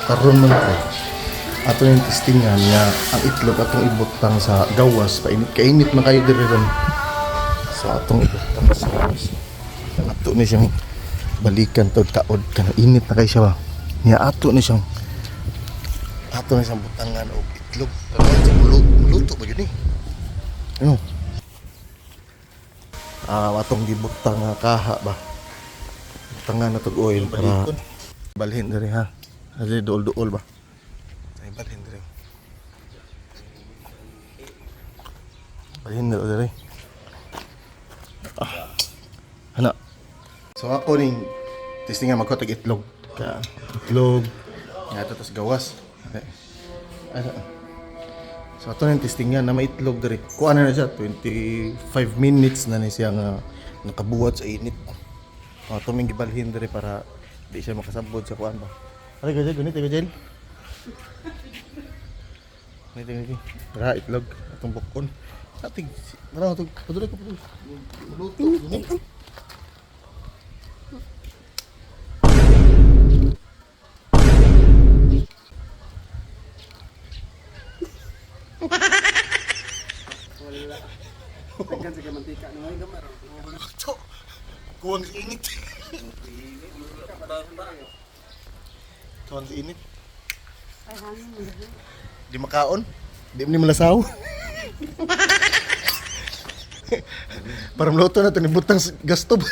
karon man ko. Ato yung testingan nga ang itlog atong ibutang sa gawas painit kainit man kayo diri ron. So atong ibutang sa gawas. Ato ni siyang balikan tod kaod kana init na kay siya ba. Niya ato ni siyang butangan og itlog. Karon sa luto ba yun eh. Ano? Atong gibutang nga kaha ba. Butangan na tog oil para balhin diri ha. Dili duol-duol ba. Ay balhin diri. Balhin diri. Ano? So ako ning testingan magkotag itlog. Ka itlog nga tapos gawas. Ano? So ato nang testingan na may itlog diri. Kuha na siya 25 minutes na ni siya nga nakabuhat sa init. Ato ming gibalhin diri para di siya makasabod sa kuan ba. Ay gajay gunit gajay. Nito para itlog atong bukon. Atig mara atong padulay ko padulay. Luto gunit. Tekan sa mantika nang ay gamar. Ito, kuwang sa init. Kuwang sa init. Di makaon. Di mo ni malasaw. Para maluto na ito, nibutang gastob.